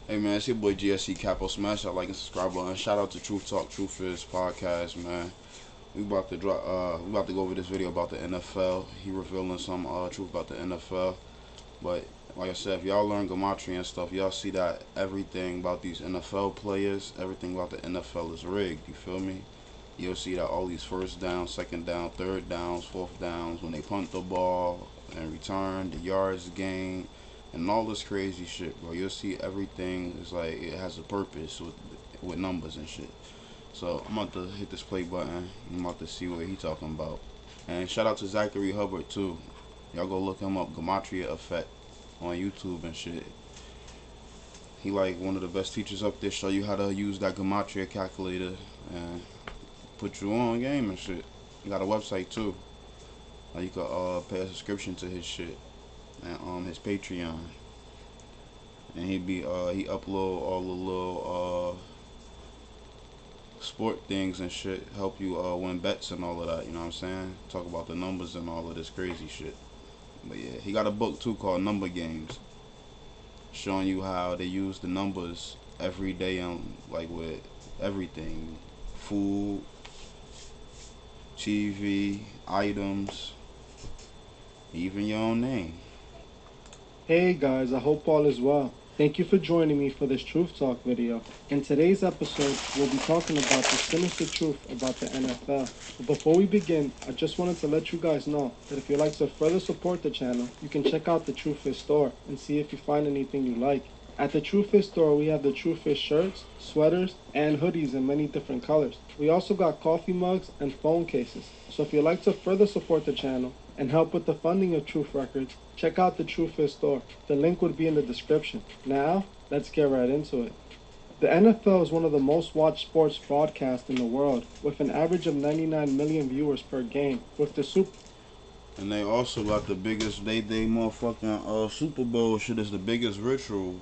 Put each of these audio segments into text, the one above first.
Hey man, it's your boy GSECAPONE. Smash that like and subscribe button. Shout out to Truth Talk, Truth Is podcast, man. We about to drop. We about to go over this video about the NFL. He revealing some truth about the NFL. But like I said, if y'all learn gematria and stuff, y'all see that everything about these NFL players, everything about the NFL is rigged. You feel me? You'll see that all these first down, second down, third downs, fourth downs, when they punt the ball and return, the yards gained, and all this crazy shit, bro. You'll see everything is like it has a purpose with numbers and shit. So I'm about to hit this play button. I'm about to see what he talking about. And shout out to Zachary Hubbard too. Y'all go look him up, Gematria Effect, on YouTube and shit. He like one of the best teachers up there. Show you how to use that Gematria calculator and put you on game and shit. He got a website too. You could pay a subscription to his shit and his Patreon. And he upload all the little sport things and shit, help you win bets and all of that, you know what I'm saying? Talk about the numbers and all of this crazy shit. But yeah, he got a book too called Number Games, showing you how they use the numbers every day on like with everything. Food, TV, items, even your own name. Hey guys, I hope all is well. Thank you for joining me for this Truth Talk video. In today's episode, we'll be talking about the sinister truth about the NFL. But before we begin, I just wanted to let you guys know that if you'd like to further support the channel, you can check out the Truth Is store and see if you find anything you like. At the Truth Is store, we have the Truth Is shirts, sweaters, and hoodies in many different colors. We also got coffee mugs and phone cases. So if you'd like to further support the channel and help with the funding of Truth Records, check out the Truth Is store. The link would be in the description. Now, let's get right into it. The NFL is one of the most watched sports broadcasts in the world, with an average of 99 million viewers per game, with the And they also got the biggest, they motherfucking Super Bowl shit is the biggest ritual.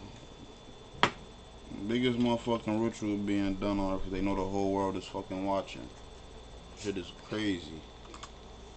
Biggest motherfucking ritual being done on it because they know the whole world is fucking watching. Shit is crazy.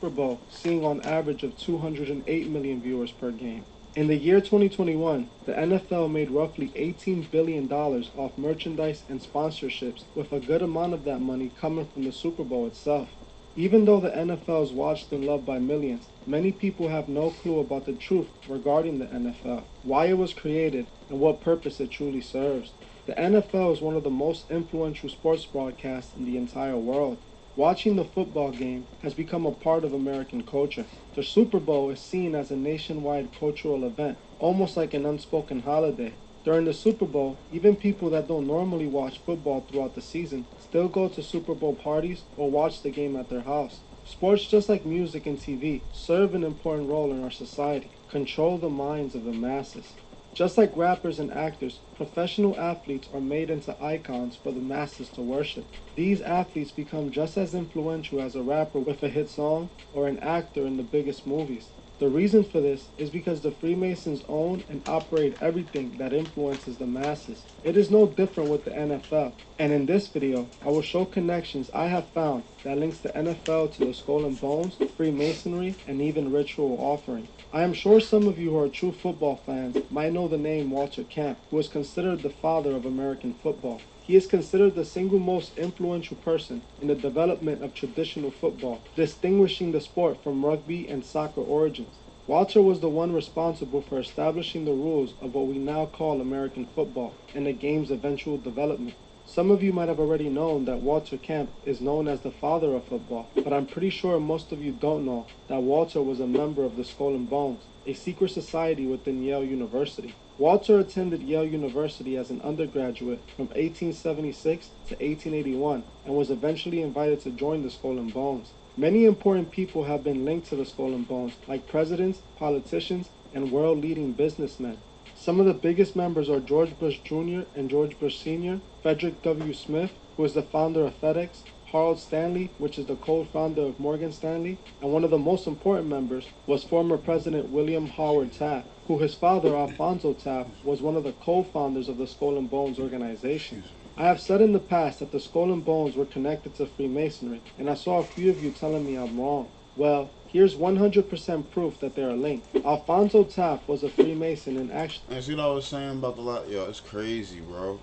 Super Bowl seeing on average of 208 million viewers per game. In the year 2021, the NFL made roughly $18 billion off merchandise and sponsorships, with a good amount of that money coming from the Super Bowl itself. Even though the NFL is watched and loved by millions, many people have no clue about the truth regarding the NFL, why it was created, and what purpose it truly serves. The NFL is one of the most influential sports broadcasts in the entire world. Watching the football game has become a part of American culture. The Super Bowl is seen as a nationwide cultural event, almost like an unspoken holiday. During the Super Bowl, even people that don't normally watch football throughout the season still go to Super Bowl parties or watch the game at their house. Sports, just like music and TV, serve an important role in our society, control the minds of the masses. Just like rappers and actors, professional athletes are made into icons for the masses to worship. These athletes become just as influential as a rapper with a hit song or an actor in the biggest movies. The reason for this is because the Freemasons own and operate everything that influences the masses. It is no different with the NFL. And in this video, I will show connections I have found that links the NFL to the Skull and Bones, Freemasonry, and even ritual offering. I am sure some of you who are true football fans might know the name Walter Camp, who is considered the father of American football. He is considered the single most influential person in the development of traditional football, distinguishing the sport from rugby and soccer origins. Walter was the one responsible for establishing the rules of what we now call American football and the game's eventual development. Some of you might have already known that Walter Camp is known as the father of football, but I'm pretty sure most of you don't know that Walter was a member of the Skull and Bones, a secret society within Yale University. Walter attended Yale University as an undergraduate from 1876 to 1881 and was eventually invited to join the Skull and Bones. Many important people have been linked to the Skull and Bones, like presidents, politicians, and world-leading businessmen. Some of the biggest members are George Bush Jr. and George Bush Sr., Frederick W. Smith, who is the founder of FedEx, Harold Stanley, which is the co-founder of Morgan Stanley, and one of the most important members was former President William Howard Taft, who his father, Alfonso Taft, was one of the co-founders of the Skull and Bones organization. I have said in the past that the Skull and Bones were connected to Freemasonry, and I saw a few of you telling me I'm wrong. Well, Here's 100% proof that they are linked. Alfonso Taft was a Freemason in action. And see what I was saying about the lot? Yo, it's crazy, bro.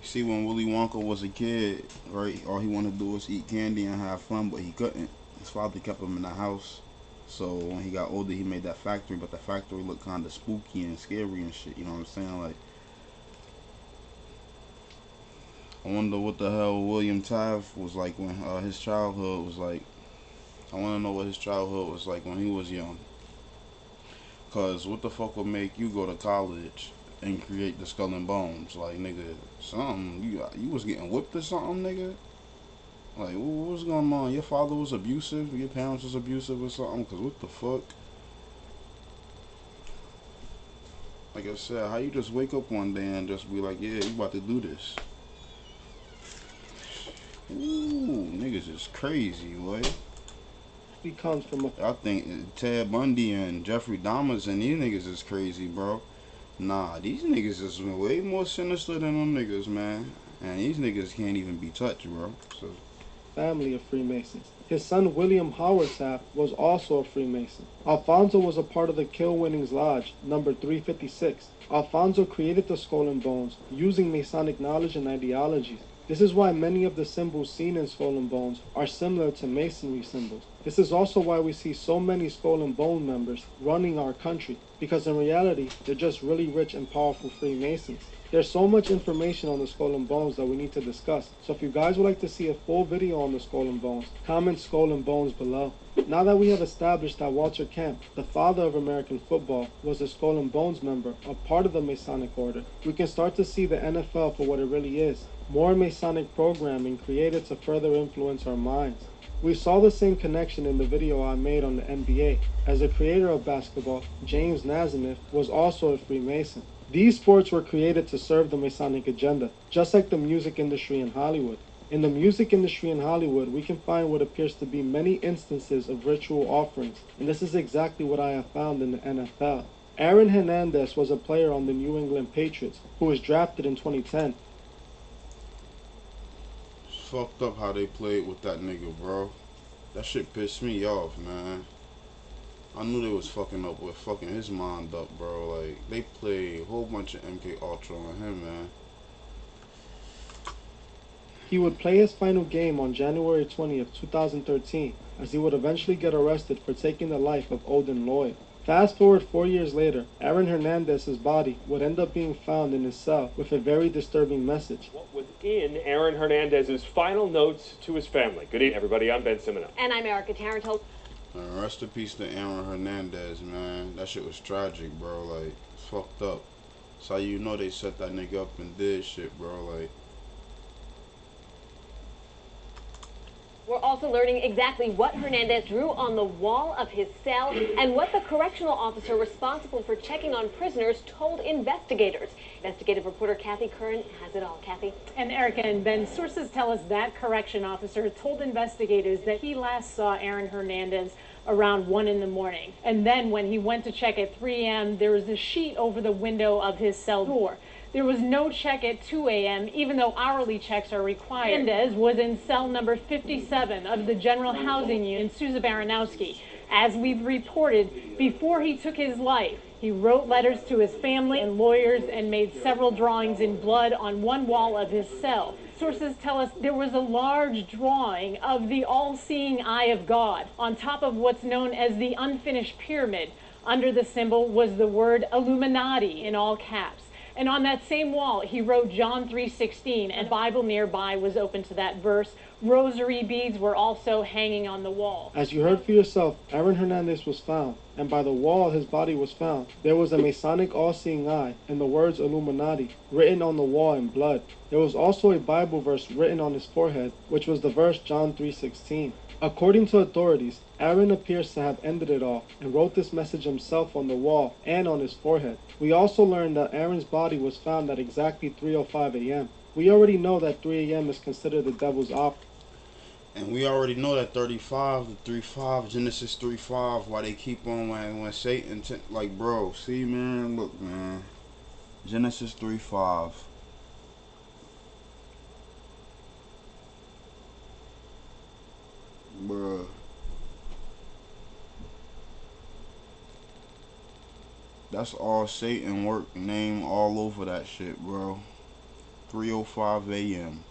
See, when Willy Wonka was a kid, right, all he wanted to do was eat candy and have fun, but he couldn't. His father kept him in the house. So when he got older, he made that factory, but the factory looked kind of spooky and scary and shit. You know what I'm saying? Like, I wonder what the hell William Taft was like when his childhood was like. I want to know what his childhood was like when he was young. Cause what the fuck would make you go to college and create the Skull and Bones? Like, nigga, something, you was getting whipped or something, nigga? Like, what was going on? Your father was abusive? Your parents was abusive or something? Cause what the fuck? Like I said, how you just wake up one day and just be like, yeah, you about to do this? Ooh, niggas is crazy, boy. He comes from a... I think Ted Bundy and Jeffrey Dahmer and these niggas is crazy, bro. Nah, these niggas is way more sinister than them niggas, man. And these niggas can't even be touched, bro. So, family of Freemasons. His son William Howard Taft was also a Freemason. Alfonso was a part of the Kill Winnings Lodge, number 356. Alfonso created the Skull and Bones using Masonic knowledge and ideologies. This is why many of the symbols seen in Skull and Bones are similar to Masonry symbols. This is also why we see so many Skull and Bone members running our country, because in reality, they're just really rich and powerful Freemasons. There's so much information on the Skull and Bones that we need to discuss, so if you guys would like to see a full video on the Skull and Bones, comment Skull and Bones below. Now that we have established that Walter Camp, the father of American football, was a Skull and Bones member, a part of the Masonic Order, we can start to see the NFL for what it really is. More Masonic programming created to further influence our minds. We saw the same connection in the video I made on the NBA, as the creator of basketball, James Naismith, was also a Freemason. These sports were created to serve the Masonic agenda, just like the music industry in Hollywood. In the music industry in Hollywood, we can find what appears to be many instances of ritual offerings, and this is exactly what I have found in the NFL. Aaron Hernandez was a player on the New England Patriots, who was drafted in 2010. it's fucked up how they played with that nigga, bro. That shit pissed me off, man. I knew they was fucking up with fucking his mind up, bro. Like, they played a whole bunch of MK Ultra on him, man. He would play his final game on January 20th, 2013, as he would eventually get arrested for taking the life of Odin Lloyd. Fast forward 4 years later, Aaron Hernandez's body would end up being found in his cell with a very disturbing message. What was in Aaron Hernandez's final notes to his family? Good evening, everybody. I'm Ben Simino. And I'm Erica Taranto. Rest in peace to Aaron Hernandez, man. That shit was tragic, bro. Like, it's fucked up. So you know they set that nigga up and did shit, bro. Like, We're also learning exactly what Hernandez drew on the wall of his cell and what the correctional officer responsible for checking on prisoners told investigators. Investigative reporter Kathy Curran has it all. Kathy? And Erica and Ben, sources tell us that correction officer told investigators that he last saw Aaron Hernandez around 1 in the morning. And then when he went to check at 3 a.m., there was a sheet over the window of his cell door. There was no check at 2 a.m., even though hourly checks are required. Hernandez was in cell number 57 of the General Housing Unit in Sousa Baranowski. As we've reported, before he took his life, he wrote letters to his family and lawyers and made several drawings in blood on one wall of his cell. Sources tell us there was a large drawing of the all-seeing eye of God on top of what's known as the unfinished pyramid. Under the symbol was the word Illuminati in all caps. And on that same wall, he wrote John 3:16, and a Bible nearby was open to that verse. Rosary beads were also hanging on the wall. As you heard for yourself, Aaron Hernandez was found, and by the wall his body was found, there was a Masonic all-seeing eye and the words Illuminati written on the wall in blood. There was also a Bible verse written on his forehead, which was the verse John 3:16. According to authorities, Aaron appears to have ended it all and wrote this message himself on the wall and on his forehead. We also learned that Aaron's body was found at exactly 3:05 a.m. We already know that 3 a.m. is considered the devil's hour. and we already know that 35, the 3:5, Genesis 3:5, why they keep on when Satan, like, bro, see, man, look, man, Genesis 3:5. Bruh. That's all Satan work name all over that shit, bro. 3:05 a.m.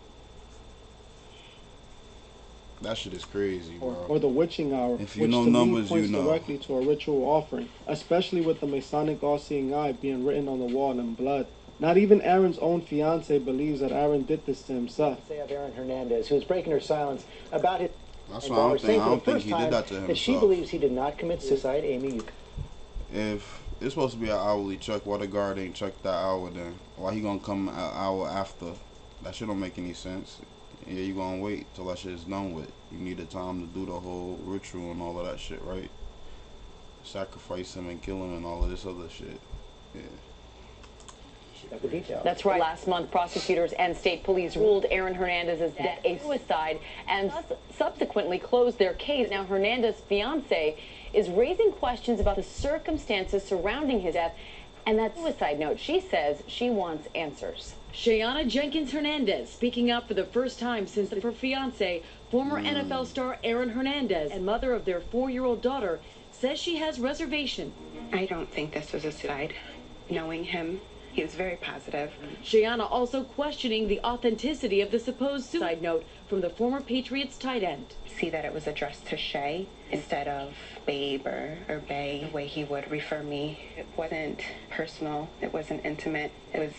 That shit is crazy, bro. Or the witching hour, If you which know to numbers, me points you know. directly to a ritual offering, especially with the Masonic all-seeing eye being written on the wall in blood. Not even Aaron's own fiance believes that Aaron did this to himself. Say of Aaron Hernandez, who is breaking her silence about his That's why I don't think he did that to himself. that she believes he did not commit suicide. Amy, If it's supposed to be an hourly check, why the guard ain't checked that hour then? Why he gonna come an hour after? That shit don't make any sense. Yeah, you gonna wait till that shit's done with. You need the time to do the whole ritual and all of that shit, right? Sacrifice him and kill him and all of this other shit. Yeah. the details. That's right. Last month, prosecutors and state police ruled Aaron Hernandez's death a suicide and subsequently closed their case. Now, Hernandez's fiance is raising questions about the circumstances surrounding his death and that suicide note. She says she wants answers. Shayana Jenkins Hernandez speaking up for the first time since her fiance, former NFL star Aaron Hernandez, and mother of their 4-year-old daughter, says she has reservations. I don't think this was a suicide. Knowing him, he was very positive. Shayana also questioning the authenticity of the supposed suicide note from the former Patriots tight end. See that it was addressed to Shay instead of Babe or Bay, the way he would refer me. It wasn't personal. It wasn't intimate. It was,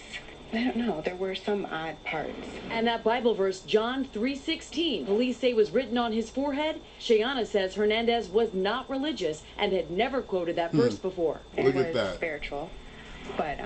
I don't know, there were some odd parts. And that Bible verse, John 3:16, police say was written on his forehead. Shayana says Hernandez was not religious and had never quoted that verse before. Look It at was that. spiritual, but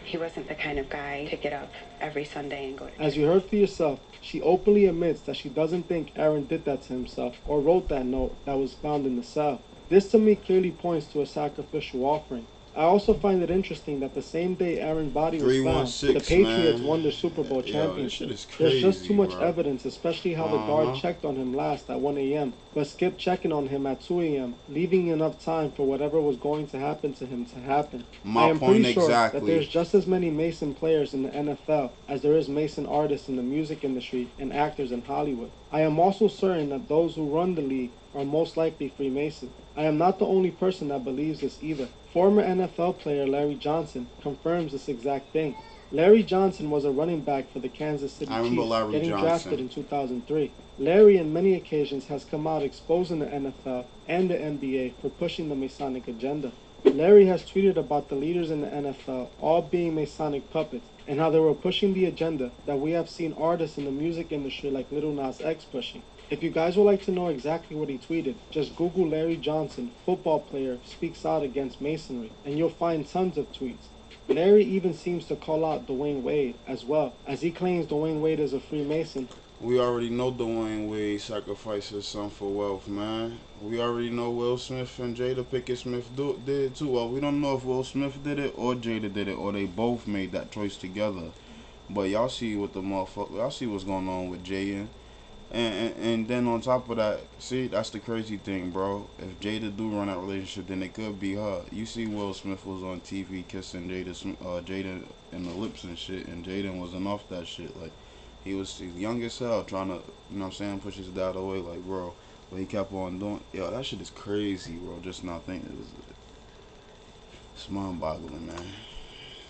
he wasn't the kind of guy to get up every Sunday and go to As you heard for yourself, she openly admits that she doesn't think Aaron did that to himself or wrote that note that was found in the cell. This to me clearly points to a sacrificial offering. I also find it interesting that the same day Aaron's body was found, the Patriots won their Super Bowl championship. This shit is crazy, There's just too much bro. evidence, especially how the guard checked on him last at 1 a.m., but skipped checking on him at 2 a.m., leaving enough time for whatever was going to happen to him to happen. I am pretty sure that there's just as many Mason players in the NFL as there is Mason artists in the music industry and actors in Hollywood. I am also certain that those who run the league are most likely Freemasons. I am not the only person that believes this either. Former NFL player Larry Johnson confirms this exact thing. Larry Johnson was a running back for the Kansas City Chiefs, getting drafted in 2003. Larry, on many occasions, has come out exposing the NFL and the NBA for pushing the Masonic agenda. Larry has tweeted about the leaders in the NFL all being Masonic puppets and how they were pushing the agenda that we have seen artists in the music industry like Lil Nas X pushing. If you guys would like to know exactly what he tweeted, just Google Larry Johnson, football player, speaks out against Masonry, and you'll find tons of tweets. Larry even seems to call out Dwayne Wade as well, as he claims Dwayne Wade is a Freemason. We already know Dwayne Wade sacrificed his son for wealth, man. We already know Will Smith and Jada Pinkett Smith did it too. Well, we don't know if Will Smith did it or Jada did it, or they both made that choice together. But y'all see what y'all see what's going on with Jada. And then on top of that, see, that's the crazy thing, bro. If Jada do run that relationship, then it could be her. You see Will Smith was on TV kissing Jada in the lips and shit, and Jada wasn't off that shit. Like, he's young as hell, trying to, you know what I'm saying, push his dad away, like, bro. But he kept on doing, yo, that shit is crazy, bro. Just not thinking, it's mind-boggling, man.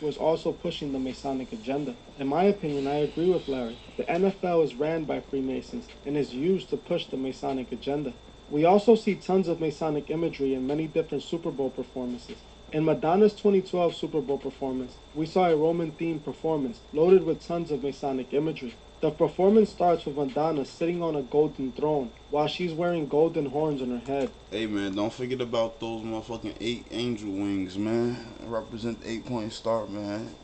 Was also pushing the Masonic agenda. In my opinion, I agree with Larry. The NFL is ran by Freemasons and is used to push the Masonic agenda. We also see tons of Masonic imagery in many different Super Bowl performances. In Madonna's 2012 Super Bowl performance, we saw a Roman-themed performance loaded with tons of Masonic imagery. The performance starts with Madonna sitting on a golden throne while she's wearing golden horns on her head. Hey, man, don't forget about those motherfucking 8 angel wings, man. It represent the 8-point star, man.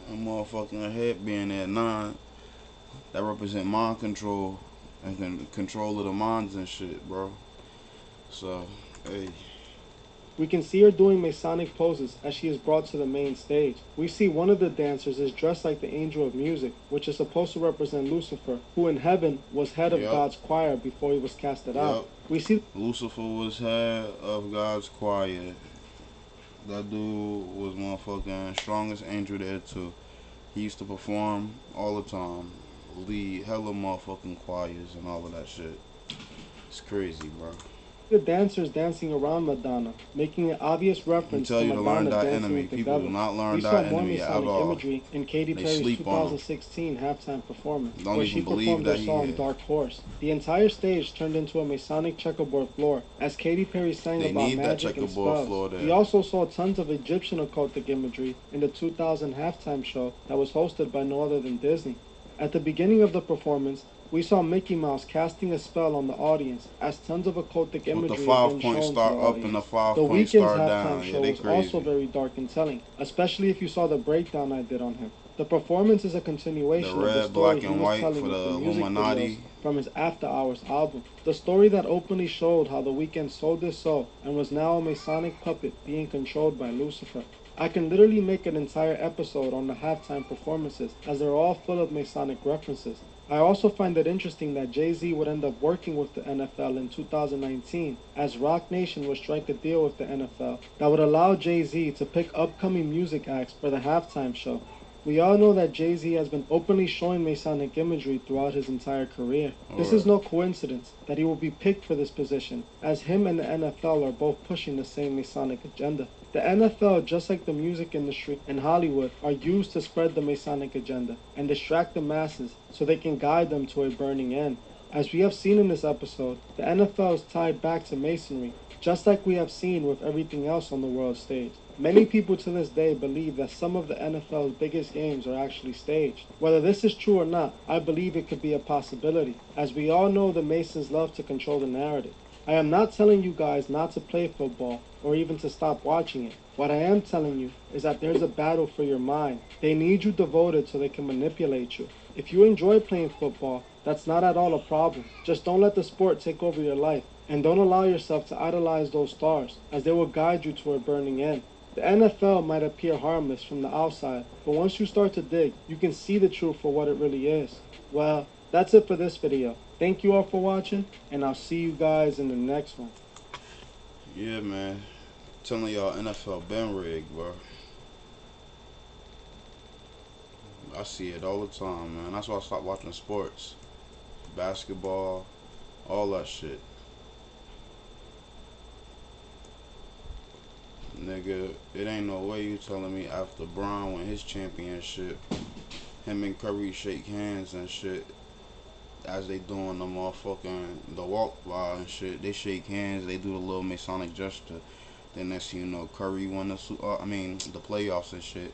And motherfucking head being at 9. That represent mind control and control of the minds and shit, bro. So, hey. We can see her doing Masonic poses as she is brought to the main stage. We see one of the dancers is dressed like the angel of music, which is supposed to represent Lucifer, who in heaven was head of God's choir before he was casted out. We see Lucifer was head of God's choir. That dude was motherfucking strongest angel there too. He used to perform all the time, lead hella motherfucking choirs and all of that shit. It's crazy, bro. The dancers dancing around Madonna, making an obvious reference tell to you to learn Madonna that dancing enemy. with the People do devil. not learn We that saw more enemy at Masonic all. imagery in Katy They Perry's sleep on 'em. 2016 halftime performance, Don't where even she believe performed her that he song here. Dark Horse. The entire stage turned into a Masonic checkerboard floor as Katy Perry sang They about need that magic and checkerboard spells. floor there. We also saw tons of Egyptian occultic imagery in the 2000 halftime show that was hosted by no other than Disney. At the beginning of the performance, we saw Mickey Mouse casting a spell on the audience as tons of occultic With imagery the is 5 then point shown star to the up and the audience. 5 The point Weeknd's star halftime down. show Yeah, they was crazy. also very dark and telling, especially if you saw the breakdown I did on him. The performance is a continuation The of the red, story black, he and was white telling for with the the music Illuminati. videos from his After Hours album. The story that openly showed how the Weeknd sold his soul and was now a Masonic puppet being controlled by Lucifer. I can literally make an entire episode on the halftime performances as they're all full of Masonic references. I also find it interesting that Jay-Z would end up working with the NFL in 2019 as Rock Nation would strike a deal with the NFL that would allow Jay-Z to pick upcoming music acts for the halftime show. We all know that Jay-Z has been openly showing Masonic imagery throughout his entire career. This is no coincidence that he will be picked for this position, as him and the NFL are both pushing the same Masonic agenda. The NFL, just like the music industry and Hollywood, are used to spread the Masonic agenda and distract the masses so they can guide them to a burning end. As we have seen in this episode, the NFL is tied back to Masonry, just like we have seen with everything else on the world stage. Many people to this day believe that some of the NFL's biggest games are actually staged. Whether this is true or not, I believe it could be a possibility, as we all know the Masons love to control the narrative. I am not telling you guys not to play football or even to stop watching it. What I am telling you is that there's a battle for your mind. They need you devoted so they can manipulate you. If you enjoy playing football, that's not at all a problem. Just don't let the sport take over your life, and don't allow yourself to idolize those stars, as they will guide you to a burning end. The NFL might appear harmless from the outside, but once you start to dig, you can see the truth for what it really is. Well, that's it for this video. Thank you all for watching, and I'll see you guys in the next one. Yeah, man. Telling y'all NFL been rigged, bro. I see it all the time, man. That's why I stopped watching sports. Basketball, all that shit. Nigga, it ain't no way you telling me after Brown won his championship, him and Curry shake hands and shit as they doing the walk by and shit. They shake hands, they do the little Masonic gesture. Then next thing you know, Curry won the playoffs and shit.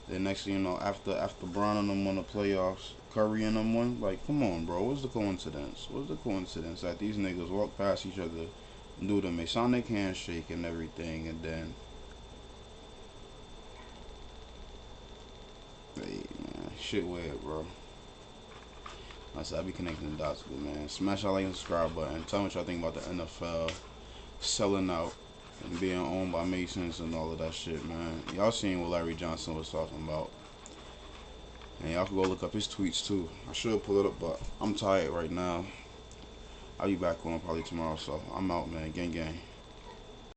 Then next thing you know, after Brown and them won the playoffs, Curry and them won. Like, come on, bro. What's the coincidence? What's the coincidence that these niggas walk past each other, do the Masonic handshake and everything, and then, hey, man, shit weird, bro. Like I said, I be connecting the dots, but man, smash that like and subscribe button. Tell me what y'all think about the NFL selling out and being owned by Masons and all of that shit, man. Y'all seen what Larry Johnson was talking about. And y'all can go look up his tweets too. I should pull it up, but I'm tired right now. I'll be back on probably tomorrow, so I'm out, man. Gang, gang.